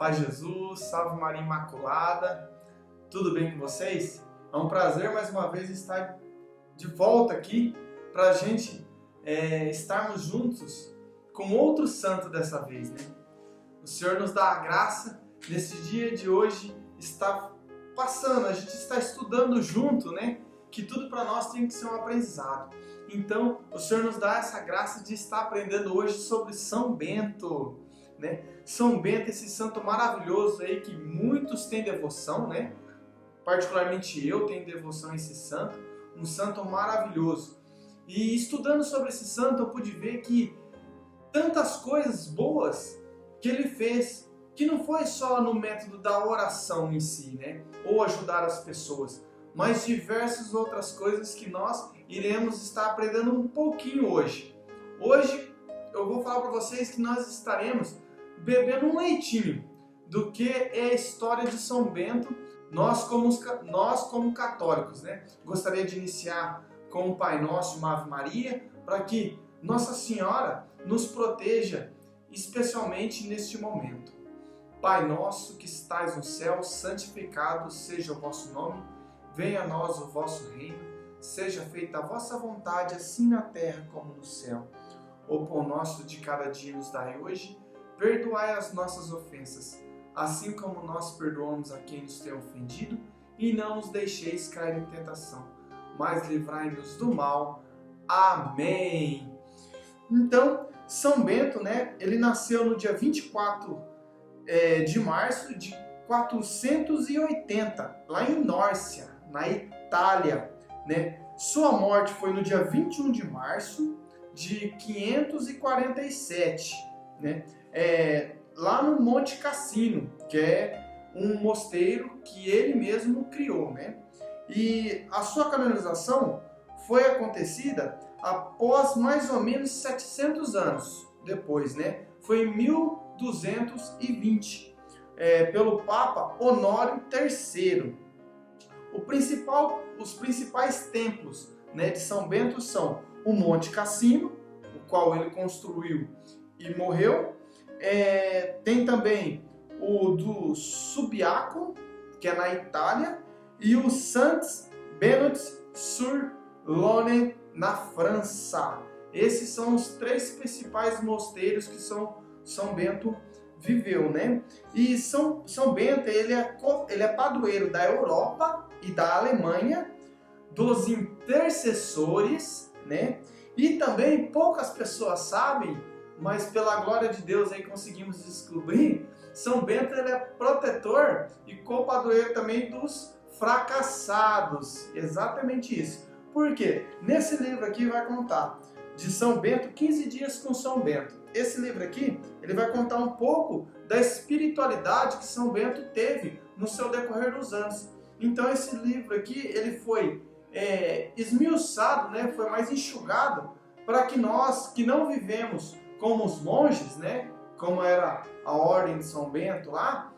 Paz Jesus, Salve Maria Imaculada, tudo bem com vocês? É um prazer mais uma vez estar de volta aqui para a gente estarmos juntos com outro santo dessa vez, né? O Senhor nos dá a graça nesse dia de hoje, está passando, a gente está estudando junto, né? Que tudo para nós tem que ser um aprendizado. Então, o Senhor nos dá essa graça de estar aprendendo hoje sobre São Bento, né? São Bento, esse santo maravilhoso aí que muitos têm devoção, né? Particularmente eu tenho devoção a esse santo, um santo maravilhoso. E estudando sobre esse santo, eu pude ver que tantas coisas boas que ele fez, que não foi só no método da oração em si, né? Ou ajudar as pessoas, mas diversas outras coisas que nós iremos estar aprendendo um pouquinho hoje. Hoje eu vou falar para vocês que nós estaremos bebendo um leitinho do que é a história de São Bento, nós como católicos, né? Gostaria de iniciar com o Pai Nosso, uma Ave Maria, para que Nossa Senhora nos proteja, especialmente neste momento. Pai nosso que estais no céu, santificado seja o vosso nome, venha a nós o vosso reino, seja feita a vossa vontade, assim na terra como no céu. O pão nosso de cada dia nos dai hoje, perdoai as nossas ofensas, assim como nós perdoamos a quem nos tem ofendido, e não nos deixeis cair em tentação, mas livrai-nos do mal. Amém. Então, São Bento, né, ele nasceu no dia 24 de março de 480, lá em Nórcia, na Itália, né? Sua morte foi no dia 21 de março de 547, né? Lá no Monte Cassino, que é um mosteiro que ele mesmo criou, né? E a sua canonização foi acontecida após mais ou menos 700 anos depois, né? Foi em 1220, pelo Papa Honório III. Os principais templos, né, de São Bento são o Monte Cassino, o qual ele construiu e morreu. Tem também o do Subiaco, que é na Itália, e o Saint-Benoît-sur-Loing, na França. Esses são os três principais mosteiros que São Bento viveu, né? E São Bento, ele é padroeiro da Europa e da Alemanha, dos intercessores, né? E também poucas pessoas sabem, mas pela glória de Deus aí conseguimos descobrir, São Bento ele é protetor e copadroeiro também dos fracassados. Exatamente isso. Por quê? Nesse livro aqui vai contar de São Bento, 15 dias com São Bento. Esse livro aqui, ele vai contar um pouco da espiritualidade que São Bento teve no seu decorrer dos anos. Então esse livro aqui, ele foi esmiuçado, né? Foi mais enxugado para que nós, que não vivemos como os monges, né? Como era a ordem de São Bento lá,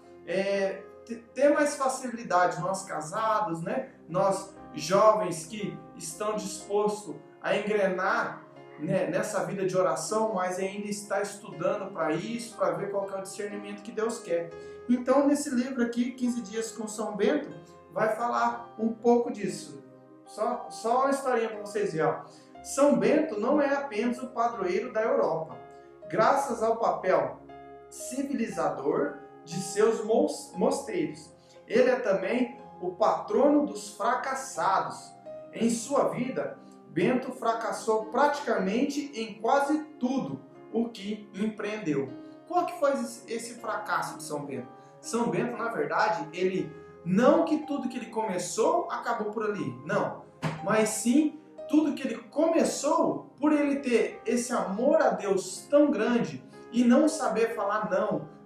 ter mais facilidade, nós casados, né? Nós jovens que estão dispostos a engrenar, né, nessa vida de oração, mas ainda está estudando para isso, para ver qual que é o discernimento que Deus quer. Então, nesse livro aqui, 15 dias com São Bento, vai falar um pouco disso. Só uma historinha para vocês verem. Ó. São Bento não é apenas o padroeiro da Europa. Graças ao papel civilizador de seus mosteiros, ele é também o patrono dos fracassados. Em sua vida, Bento fracassou praticamente em quase tudo o que empreendeu. Qual que foi esse fracasso de São Bento? São Bento, na verdade, ele não que tudo que ele começou acabou por ali, não. Mas sim, tudo que ele começou, por ele ter esse amor a Deus tão grande e não saber falar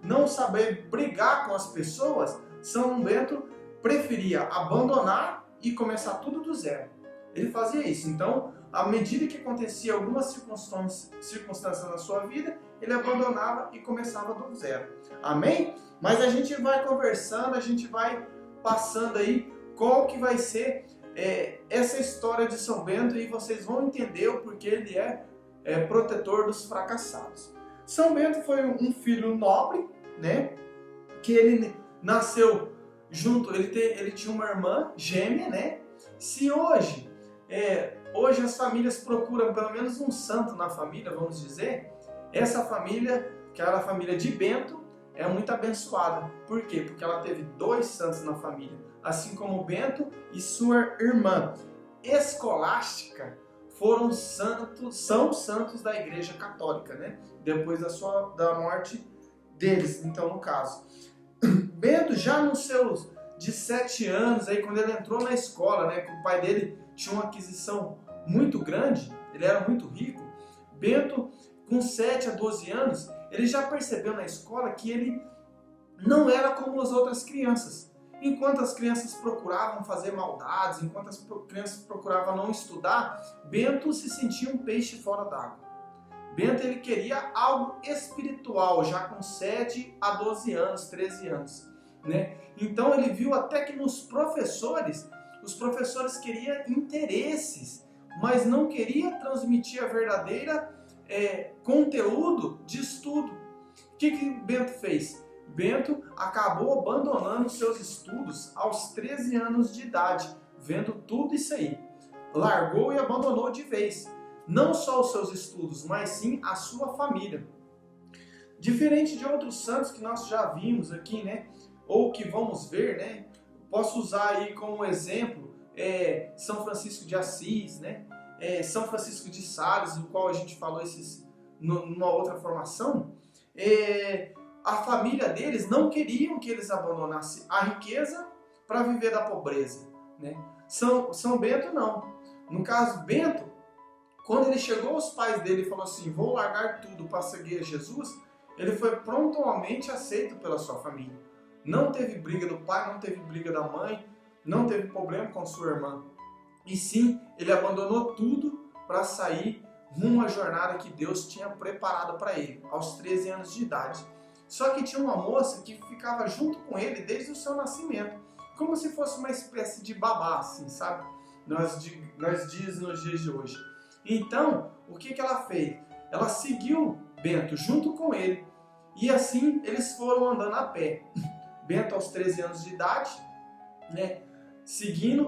não saber brigar com as pessoas, São Bento preferia abandonar e começar tudo do zero. Ele fazia isso. Então, à medida que acontecia algumas circunstâncias na sua vida, ele abandonava e começava do zero. Amém? Mas a gente vai conversando, a gente vai passando aí qual que vai ser essa história de São Bento e vocês vão entender o porquê ele é protetor dos fracassados. São Bento foi um filho nobre, né? que ele nasceu junto, ele tinha uma irmã gêmea, né? Se hoje as famílias procuram pelo menos um santo na família, vamos dizer, essa família, que era a família de Bento, é muito abençoada. Por quê? Porque ela teve 2 santos na família, assim como Bento e sua irmã Escolástica são santos da Igreja Católica, né? Depois da morte deles, então, no caso. Bento, já nos seus 7 anos, aí, quando ele entrou na escola, né, que o pai dele tinha uma aquisição muito grande, ele era muito rico, Bento, com 7 a 12 anos, ele já percebeu na escola que ele não era como as outras crianças. Enquanto as crianças procuravam fazer maldades, enquanto as crianças procuravam não estudar, Bento se sentia um peixe fora d'água. Bento, ele queria algo espiritual, já com 7 a 12 anos, 13 anos, né? Então ele viu até que nos professores, os professores queriam interesses, mas não queria transmitir a verdadeira conteúdo de estudo. O que Bento fez? Bento acabou abandonando seus estudos aos 13 anos de idade, vendo tudo isso aí. Largou e abandonou de vez. Não só os seus estudos, mas sim a sua família. Diferente de outros santos que nós já vimos aqui, né? Ou que vamos ver, né? Posso usar aí como exemplo São Francisco de Assis, né? São Francisco de Sales, do qual a gente falou numa outra formação. A família deles não queriam que eles abandonassem a riqueza para viver da pobreza, né? São Bento não. No caso, Bento, quando ele chegou aos pais dele e falou assim, vou largar tudo para seguir a Jesus, ele foi prontamente aceito pela sua família. Não teve briga do pai, não teve briga da mãe, não teve problema com sua irmã. E sim, ele abandonou tudo para sair rumo à jornada que Deus tinha preparado para ele, aos 13 anos de idade. Só que tinha uma moça que ficava junto com ele desde o seu nascimento, como se fosse uma espécie de babá, assim, sabe? Nós diz nos dias de hoje. Então, o que ela fez? Ela seguiu Bento junto com ele, e assim eles foram andando a pé. Bento aos 13 anos de idade, né?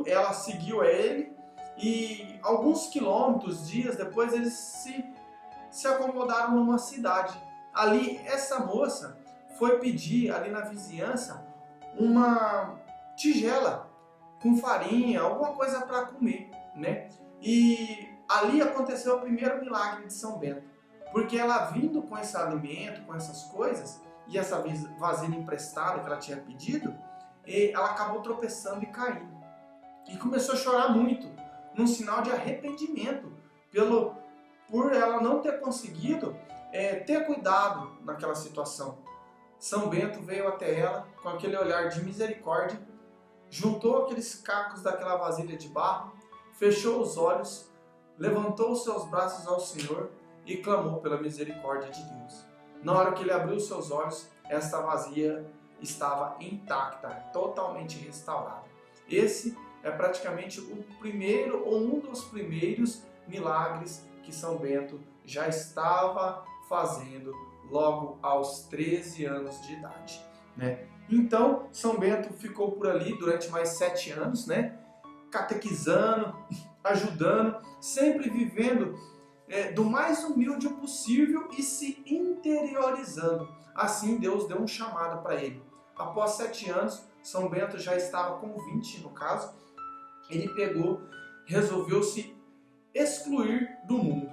Ela seguiu a ele, e alguns quilômetros, dias depois, eles se acomodaram numa cidade. Ali, essa moça foi pedir, ali na vizinhança, uma tigela com farinha, alguma coisa para comer, né? E ali aconteceu o primeiro milagre de São Bento, porque ela vindo com esse alimento, com essas coisas, e essa vasilha emprestada que ela tinha pedido, ela acabou tropeçando e caindo. E começou a chorar muito, num sinal de arrependimento, por ela não ter conseguido ter cuidado naquela situação. São Bento veio até ela com aquele olhar de misericórdia, juntou aqueles cacos daquela vasilha de barro, fechou os olhos, levantou os seus braços ao Senhor e clamou pela misericórdia de Deus. Na hora que ele abriu os seus olhos, esta vasilha estava intacta, totalmente restaurada. Esse é praticamente o primeiro ou um dos primeiros milagres que São Bento já estava fazendo logo aos 13 anos de idade, né? Então, São Bento ficou por ali durante mais 7 anos, né? Catequizando, ajudando, sempre vivendo do mais humilde possível e se interiorizando. Assim, Deus deu um chamado para ele. Após 7 anos, São Bento já estava com 20, no caso, ele resolveu se excluir do mundo.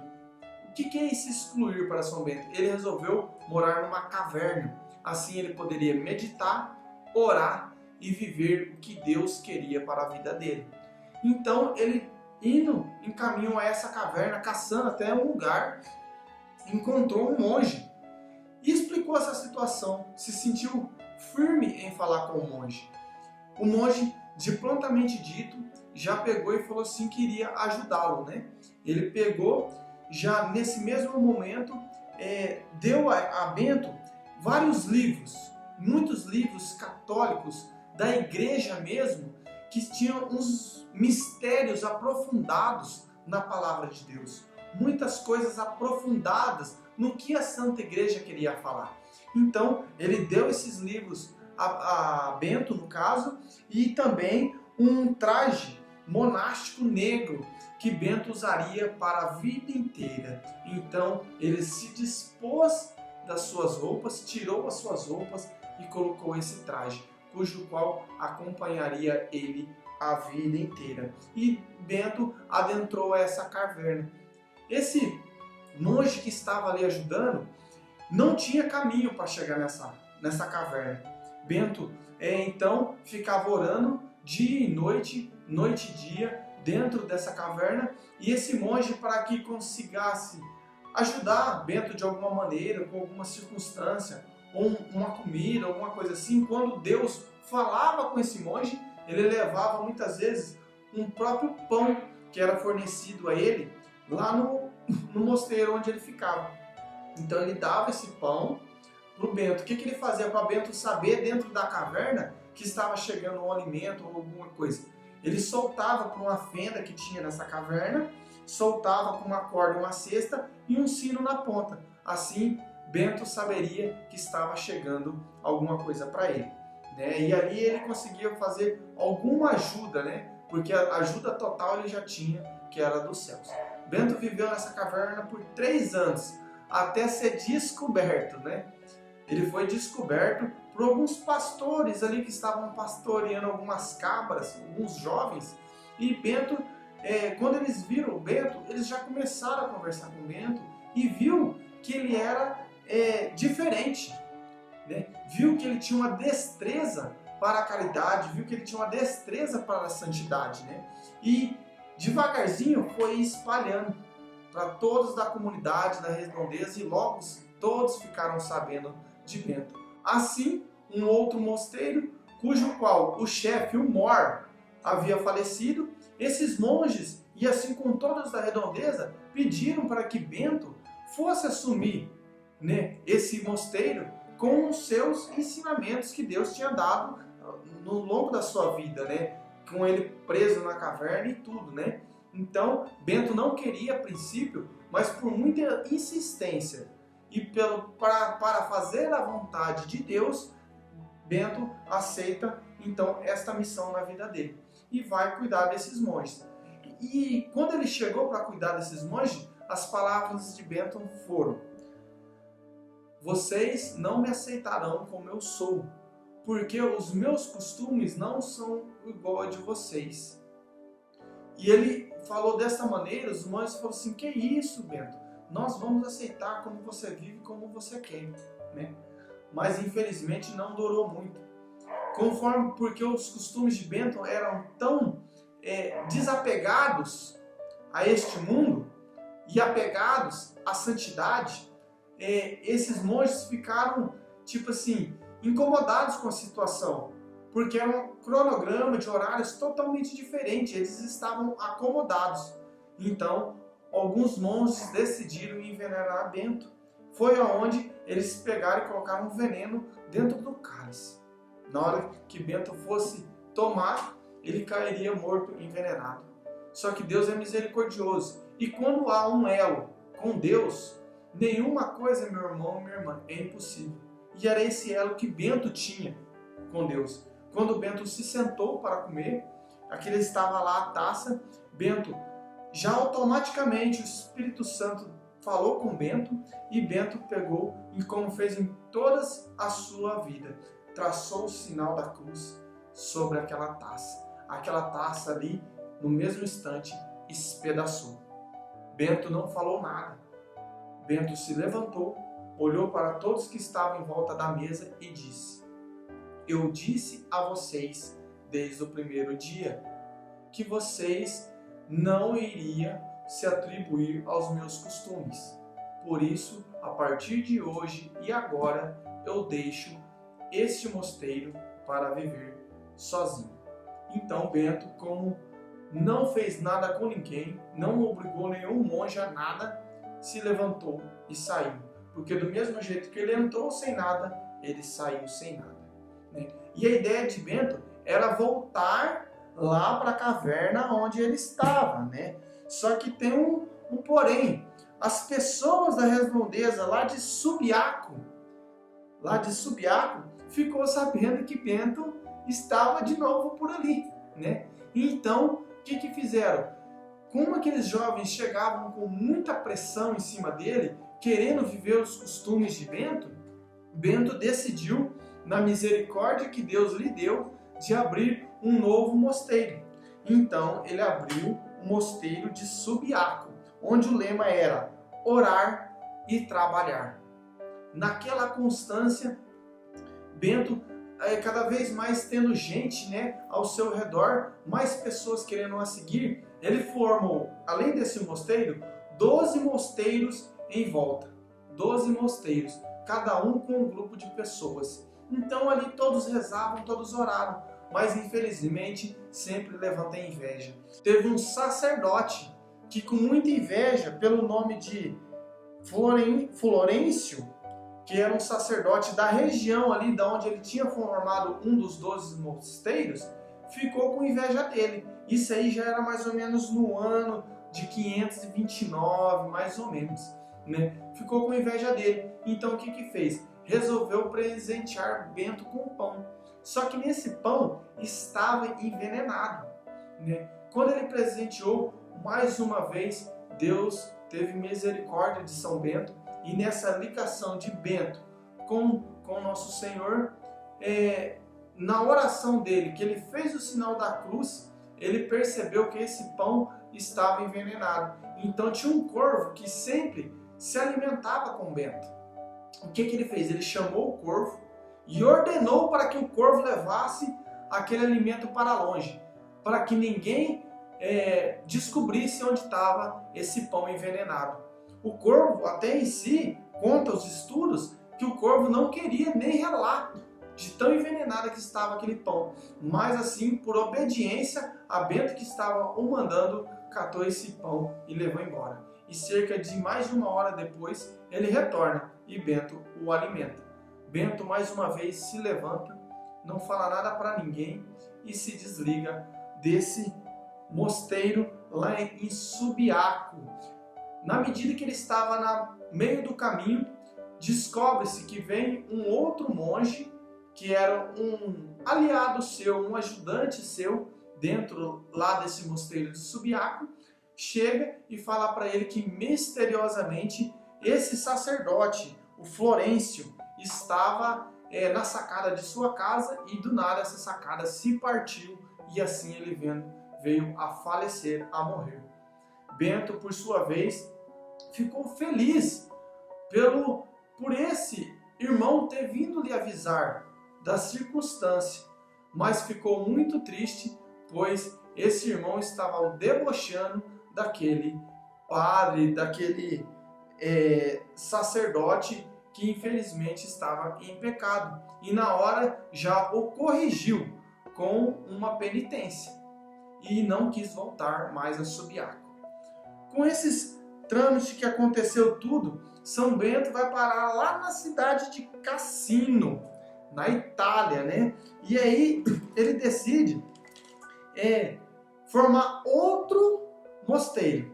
O que é esse excluir para São Bento? Ele resolveu morar numa caverna. Assim ele poderia meditar, orar e viver o que Deus queria para a vida dele. Então ele, indo em caminho a essa caverna, caçando até um lugar, encontrou um monge e explicou essa situação. Se sentiu firme em falar com o monge. O monge, de prontamente dito, já pegou e falou assim que iria ajudá-lo, né? Ele pegou, já nesse mesmo momento, deu a Bento vários livros, muitos livros católicos da igreja mesmo, que tinham uns mistérios aprofundados na palavra de Deus, muitas coisas aprofundadas no que a Santa Igreja queria falar. Então, ele deu esses livros a Bento, no caso, e também um traje monástico negro que Bento usaria para a vida inteira. Então ele se dispôs das suas roupas, tirou as suas roupas e colocou esse traje, cujo qual acompanharia ele a vida inteira. E Bento adentrou essa caverna. Esse monge que estava ali ajudando não tinha caminho para chegar nessa caverna. Bento então ficava orando dia e noite, noite e dia, dentro dessa caverna, e esse monge, para que consigasse ajudar Bento de alguma maneira, com alguma circunstância, ou uma comida, alguma coisa assim, quando Deus falava com esse monge, ele levava muitas vezes um próprio pão que era fornecido a ele lá no mosteiro onde ele ficava. Então ele dava esse pão para o Bento. O que ele fazia para Bento saber dentro da caverna que estava chegando um alimento ou alguma coisa? Ele soltava por uma fenda que tinha nessa caverna, soltava com uma corda uma cesta e um sino na ponta. Assim, Bento saberia que estava chegando alguma coisa para ele, né? E ali ele conseguia fazer alguma ajuda, né? Porque a ajuda total ele já tinha, que era dos céus. Bento viveu nessa caverna por 3 anos, até ser descoberto, né? Ele foi descoberto por alguns pastores ali que estavam pastoreando algumas cabras, alguns jovens, e Bento, quando eles viram Bento, eles já começaram a conversar com Bento e viu que ele era diferente, né? Viu que ele tinha uma destreza para a caridade, viu que ele tinha uma destreza para a santidade, né? E devagarzinho foi espalhando para todos da comunidade, da redondeza, e logo todos ficaram sabendo de Bento. Assim, um outro mosteiro, cujo qual o chefe, o Mor, havia falecido, esses monges, e assim com todos da redondeza, pediram para que Bento fosse assumir, né, esse mosteiro com os seus ensinamentos que Deus tinha dado no longo da sua vida, né, com ele preso na caverna e tudo, né. Então, Bento não queria a princípio, mas por muita insistência e para fazer a vontade de Deus, Bento aceita então esta missão na vida dele e vai cuidar desses monges. E quando ele chegou para cuidar desses monges, as palavras de Bento foram: vocês não me aceitarão como eu sou, porque os meus costumes não são igual a de vocês. E ele falou dessa maneira, os monges falaram assim: que isso, Bento? Nós vamos aceitar como você vive, como você quer, né? Mas infelizmente não durou muito. Porque os costumes de Bento eram tão desapegados a este mundo e apegados à santidade, esses monges ficaram, tipo assim, incomodados com a situação, porque era um cronograma de horários totalmente diferente, eles estavam acomodados. Então, alguns monges decidiram envenenar Bento. Foi aonde eles pegaram e colocaram um veneno dentro do cálice. Na hora que Bento fosse tomar, ele cairia morto, envenenado. Só que Deus é misericordioso. E quando há um elo com Deus, nenhuma coisa, meu irmão e minha irmã, é impossível. E era esse elo que Bento tinha com Deus. Quando Bento se sentou para comer, aquele estava lá a taça, Bento, já automaticamente o Espírito Santo falou com Bento, e Bento pegou, e como fez em toda a sua vida, traçou o sinal da cruz sobre aquela taça. Aquela taça ali, no mesmo instante, espedaçou. Bento não falou nada. Bento se levantou, olhou para todos que estavam em volta da mesa e disse: eu disse a vocês, desde o primeiro dia, que vocês não iriam se atribuir aos meus costumes. Por isso, a partir de hoje e agora, eu deixo este mosteiro para viver sozinho. Então Bento, como não fez nada com ninguém, não obrigou nenhum monge a nada, se levantou e saiu. Porque do mesmo jeito que ele entrou sem nada, ele saiu sem nada, né? E a ideia de Bento era voltar lá para a caverna onde ele estava, né? Só que tem um porém. As pessoas da redondeza lá de Subiaco, ficou sabendo que Bento estava de novo por ali, né? Então, o que fizeram? Como aqueles jovens chegavam com muita pressão em cima dele, querendo viver os costumes de Bento, Bento decidiu, na misericórdia que Deus lhe deu, de abrir um novo mosteiro. Então, ele abriu o mosteiro de Subiaco, onde o lema era orar e trabalhar. Naquela constância, Bento, cada vez mais tendo gente, né, ao seu redor, mais pessoas querendo a seguir, ele formou, além desse mosteiro, 12 mosteiros em volta. 12 mosteiros, cada um com um grupo de pessoas. Então ali todos rezavam, todos oraram, mas infelizmente sempre levanta inveja. Teve um sacerdote que, com muita inveja, pelo nome de Florencio, que era um sacerdote da região ali da onde ele tinha formado um dos 12 mosteiros, ficou com inveja dele. Isso aí já era mais ou menos no ano de 529, mais ou menos, né? Ficou com inveja dele. Então o que fez? Resolveu presentear Bento com pão. Só que nesse pão estava envenenado, né? Quando ele presenteou, mais uma vez, Deus teve misericórdia de São Bento, e nessa ligação de Bento com Nosso Senhor, na oração dele, que ele fez o sinal da cruz, ele percebeu que esse pão estava envenenado. Então tinha um corvo que sempre se alimentava com Bento. O que ele fez? Ele chamou o corvo e ordenou para que o corvo levasse aquele alimento para longe, para que ninguém descobrisse onde estava esse pão envenenado. O corvo, até em si, conta os estudos que o corvo não queria nem relar de tão envenenado que estava aquele pão. Mas assim, por obediência a Bento, que estava o mandando, catou esse pão e levou embora. E cerca de mais de 1 hora depois, ele retorna e Bento o alimenta. Bento mais uma vez se levanta, não fala nada para ninguém e se desliga desse mosteiro lá em Subiaco. Na medida que ele estava no meio do caminho, descobre-se que vem um outro monge, que era um aliado seu, um ajudante seu, dentro lá desse mosteiro de Subiaco, chega e fala para ele que misteriosamente esse sacerdote, o Florencio, estava na sacada de sua casa e do nada essa sacada se partiu e assim ele veio a falecer, a morrer. Bento, por sua vez, ficou feliz por esse irmão ter vindo lhe avisar da circunstância, mas ficou muito triste, pois esse irmão estava o debochando daquele padre, daquele sacerdote que infelizmente estava em pecado. E na hora já o corrigiu com uma penitência e não quis voltar mais a Subiaco. Com esses trâmites que aconteceu tudo, São Bento vai parar lá na cidade de Cassino, na Itália, né? E aí ele decide formar outro mosteiro,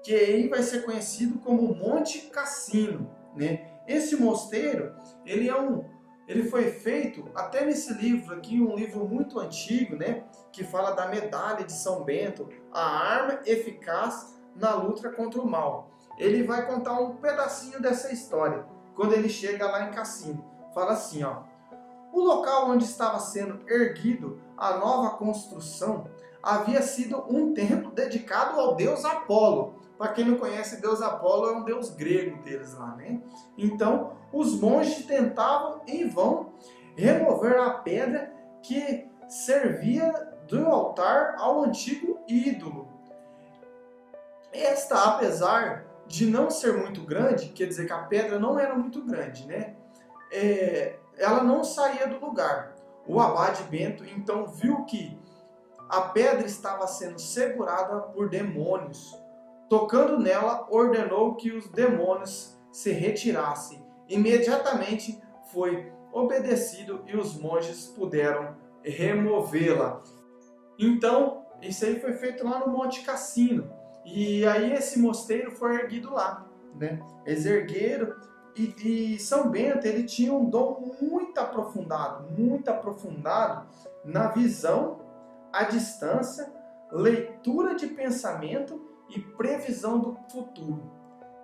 que aí vai ser conhecido como Monte Cassino, né? Esse mosteiro, ele foi feito, até nesse livro aqui, um livro muito antigo, né? Que fala da medalha de São Bento, a arma eficaz na luta contra o mal. Ele vai contar um pedacinho dessa história, quando ele chega lá em Cassino. Fala assim, ó: o local onde estava sendo erguido a nova construção havia sido um templo dedicado ao deus Apolo. Para quem não conhece, deus Apolo é um deus grego deles lá, né? Então, os monges tentavam em vão remover a pedra que servia do altar ao antigo ídolo. Esta, apesar de não ser muito grande, quer dizer que a pedra não era muito grande, né? Ela não saía do lugar. O abade Bento então viu que a pedra estava sendo segurada por demônios. Tocando nela, ordenou que os demônios se retirassem. Imediatamente foi obedecido e os monges puderam removê-la. Então, isso aí foi feito lá no Monte Cassino. E aí esse mosteiro foi erguido lá, né? Eles ergueram E São Bento, ele tinha um dom muito aprofundado na visão, à distância, leitura de pensamento e previsão do futuro.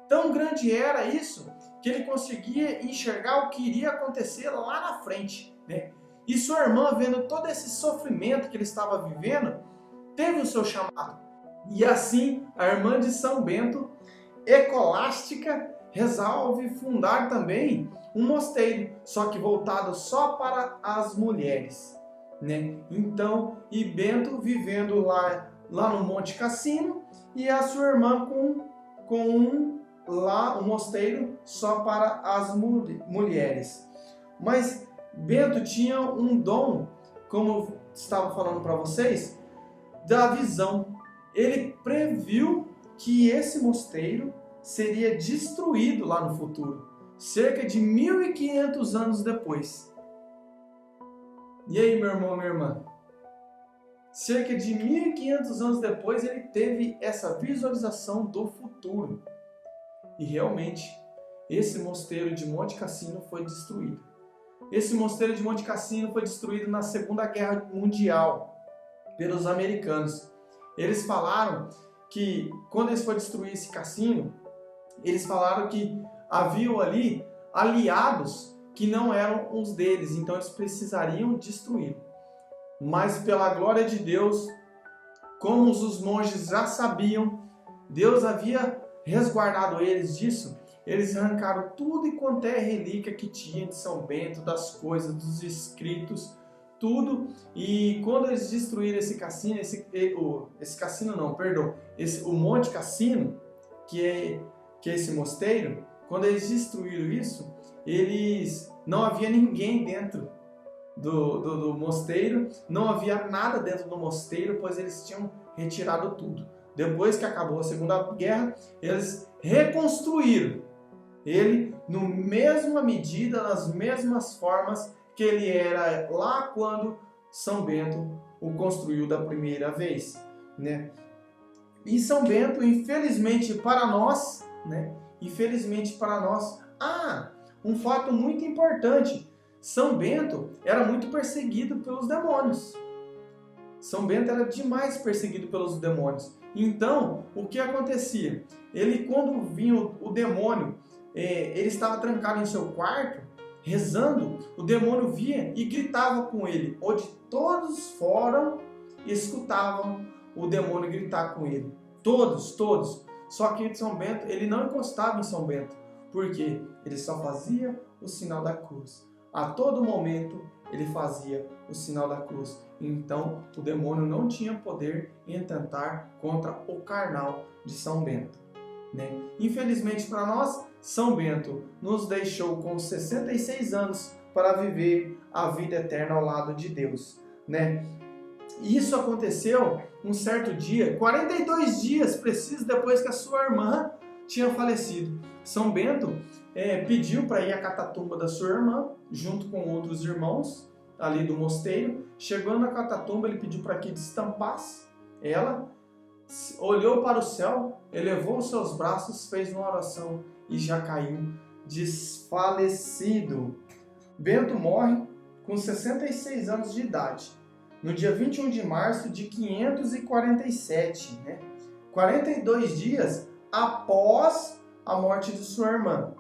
Tão grande era isso que ele conseguia enxergar o que iria acontecer lá na frente, né? E sua irmã, vendo todo esse sofrimento que ele estava vivendo, teve o seu chamado. E assim, a irmã de São Bento, Escolástica, resolve fundar também um mosteiro, só que voltado só para as mulheres, né? Então, e Bento vivendo lá no Monte Cassino, e a sua irmã com lá um mosteiro só para as mulheres. Mas Bento tinha um dom, como eu estava falando para vocês, da visão. Ele previu que esse mosteiro seria destruído lá no futuro, cerca de 1500 anos depois. E aí, meu irmão, minha irmã? Cerca de 1500 anos depois, ele teve essa visualização do futuro. E realmente, esse mosteiro de Monte Cassino foi destruído. Esse mosteiro de Monte Cassino foi destruído na Segunda Guerra Mundial pelos americanos. Eles falaram que, quando eles foram destruir esse cassino, eles falaram que haviam ali aliados que não eram os deles, então eles precisariam destruir. Mas pela glória de Deus, como os monges já sabiam, Deus havia resguardado eles disso. Eles arrancaram tudo e quanto é relíquia que tinha de São Bento, das coisas, dos escritos, tudo. E quando eles destruíram esse cassino, o Monte Cassino, que é esse mosteiro, quando eles destruíram isso, não havia ninguém dentro do mosteiro, não havia nada dentro do mosteiro, pois eles tinham retirado tudo. Depois que acabou a Segunda Guerra, eles reconstruíram ele na mesma medida, nas mesmas formas que ele era lá quando São Bento o construiu da primeira vez, né? E São Bento, infelizmente para nós, um fato muito importante: São Bento era muito perseguido pelos demônios. São Bento era demais perseguido pelos demônios. Então, o que acontecia? Ele, quando vinha o demônio, ele estava trancado em seu quarto, rezando, o demônio vinha e gritava com ele, onde todos fora escutavam o demônio gritar com ele. Todos. Só que São Bento, ele não encostava em São Bento, porque ele só fazia o sinal da cruz. A todo momento ele fazia o sinal da cruz. Então o demônio não tinha poder em tentar contra o carnal de São Bento, né? Infelizmente para nós, São Bento nos deixou com 66 anos para viver a vida eterna ao lado de Deus, né? E isso aconteceu um certo dia, 42 dias precisos depois que a sua irmã tinha falecido. São Bento pediu para ir à catatumba da sua irmã, junto com outros irmãos ali do mosteiro. Chegando na catatumba, ele pediu para que destampasse ela, olhou para o céu, elevou os seus braços, fez uma oração e já caiu desfalecido. Bento morre com 66 anos de idade, no dia 21 de março de 547, né? 42 dias após a morte de sua irmã.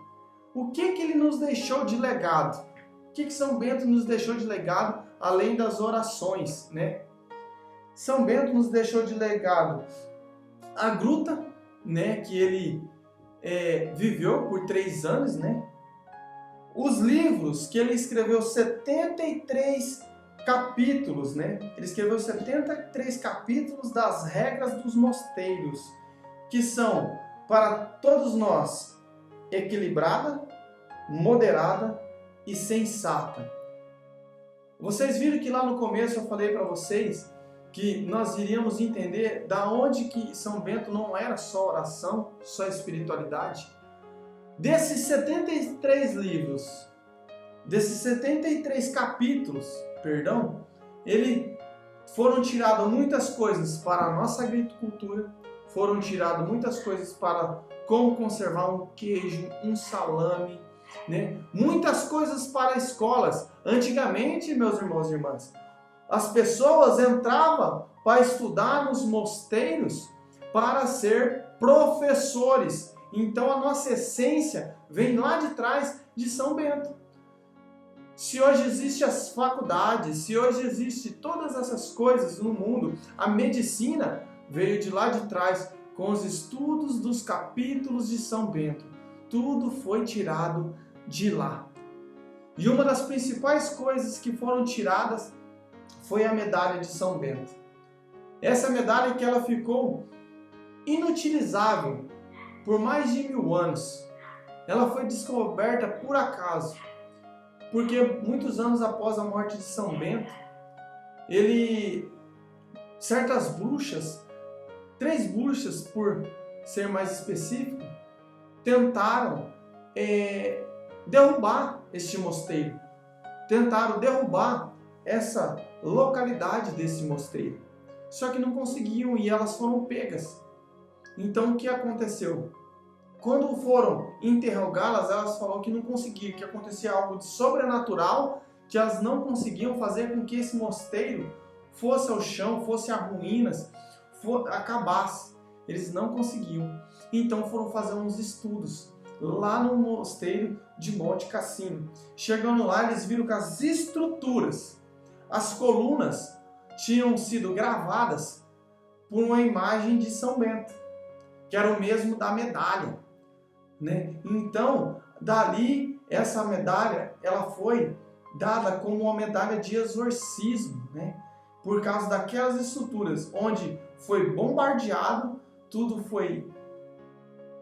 O que ele nos deixou de legado? O que São Bento nos deixou de legado, além das orações, né? São Bento nos deixou de legado a gruta, né, que ele viveu por 3 anos, né? Os livros que ele escreveu, 73 capítulos, né? Ele escreveu 73 capítulos das regras dos mosteiros, que são, para todos nós, equilibrada, moderada e sensata. Vocês viram que lá no começo eu falei para vocês que nós iríamos entender da onde que São Bento não era só oração, só espiritualidade. Desses 73 livros, desses 73 capítulos, foram tiradas muitas coisas para a nossa agricultura, foram tiradas muitas coisas para como conservar um queijo, um salame, né? Muitas coisas para escolas. Antigamente, meus irmãos e irmãs, as pessoas entravam para estudar nos mosteiros para ser professores. Então a nossa essência vem lá de trás de São Bento. Se hoje existem as faculdades, se hoje existem todas essas coisas no mundo, a medicina veio de lá de trás com os estudos dos capítulos de São Bento. Tudo foi tirado de lá. E uma das principais coisas que foram tiradas foi a medalha de São Bento. Essa medalha que ela ficou inutilizável por mais de 1000 anos. Ela foi descoberta por acaso, porque muitos anos após a morte de São Bento, certas bruxas, 3 bruxas por ser mais específico, tentaram derrubar este mosteiro, tentaram derrubar essa localidade desse mosteiro, só que não conseguiam e elas foram pegas. Então o que aconteceu? Quando foram interrogá-las, elas falaram que não conseguiam, que acontecia algo de sobrenatural, que elas não conseguiam fazer com que esse mosteiro fosse ao chão, fosse a ruínas, acabasse. Eles não conseguiam. Então foram fazer uns estudos lá no mosteiro de Monte Cassino. Chegando lá, eles viram que as estruturas, as colunas, tinham sido gravadas por uma imagem de São Bento, que era o mesmo da medalha, né? Então, dali, essa medalha, ela foi dada como uma medalha de exorcismo, né? Por causa daquelas estruturas onde foi bombardeado, tudo foi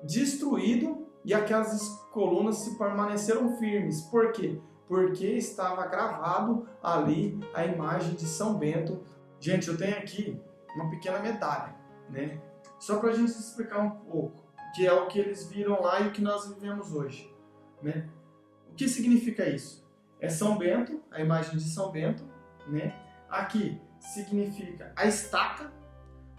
destruído e aquelas colunas se permaneceram firmes. Por quê? Porque estava gravado ali a imagem de São Bento. Gente, eu tenho aqui uma pequena medalha, né? Só para a gente explicar um pouco, que é o que eles viram lá e o que nós vivemos hoje, né? O que significa isso? É São Bento, a imagem de São Bento, né? Aqui significa a estaca,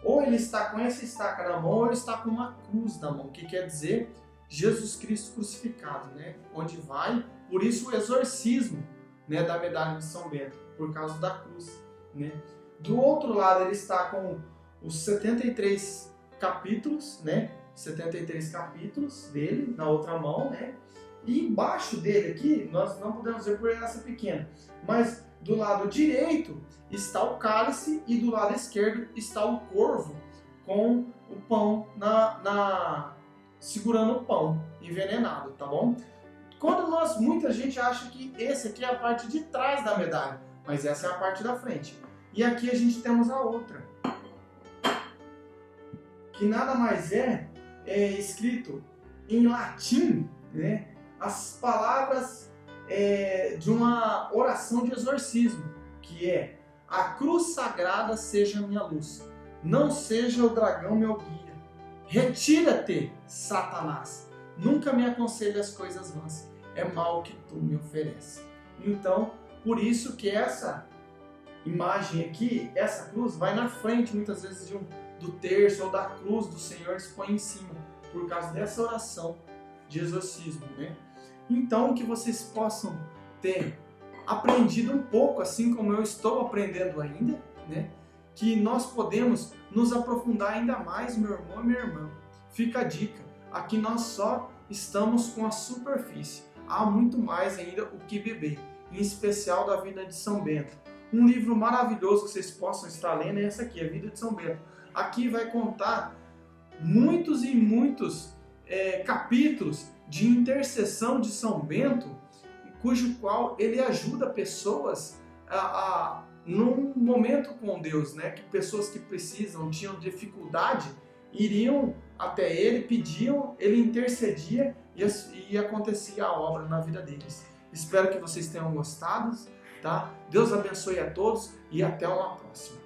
ou ele está com essa estaca na mão, ou ele está com uma cruz na mão, que quer dizer Jesus Cristo crucificado, né? Onde vai, por isso o exorcismo, né, da medalha de São Bento, por causa da cruz, né? Do outro lado ele está com os 73 capítulos, né? 73 capítulos dele na outra mão, né? E embaixo dele aqui, nós não podemos ver por ela ser pequena, mas do lado direito está o cálice e do lado esquerdo está o corvo com o pão segurando o pão envenenado, tá bom? Muita gente acha que esse aqui é a parte de trás da medalha, mas essa é a parte da frente. E aqui a gente temos a outra, que nada mais é escrito em latim, né? As palavras de uma oração de exorcismo, que é: a cruz sagrada seja minha luz, não seja o dragão meu guia. Retira-te, Satanás, nunca me aconselhe as coisas vãs, é mal que tu me ofereces. Então, por isso que essa imagem aqui, essa cruz, vai na frente muitas vezes do terço ou da cruz do Senhor, se põe em cima, por causa dessa oração de exorcismo, né? Então, que vocês possam ter aprendido um pouco, assim como eu estou aprendendo ainda, né? Que nós podemos nos aprofundar ainda mais, meu irmão e minha irmã. Fica a dica, aqui nós só estamos com a superfície. Há muito mais ainda o que beber, em especial da vida de São Bento. Um livro maravilhoso que vocês possam estar lendo é esse aqui, A Vida de São Bento. Aqui vai contar muitos e muitos capítulos de intercessão de São Bento, cujo qual ele ajuda pessoas num momento com Deus, né? Que pessoas que precisam, tinham dificuldade, iriam até ele, pediam, ele intercedia e acontecia a obra na vida deles. Espero que vocês tenham gostado, tá? Deus abençoe a todos e até uma próxima.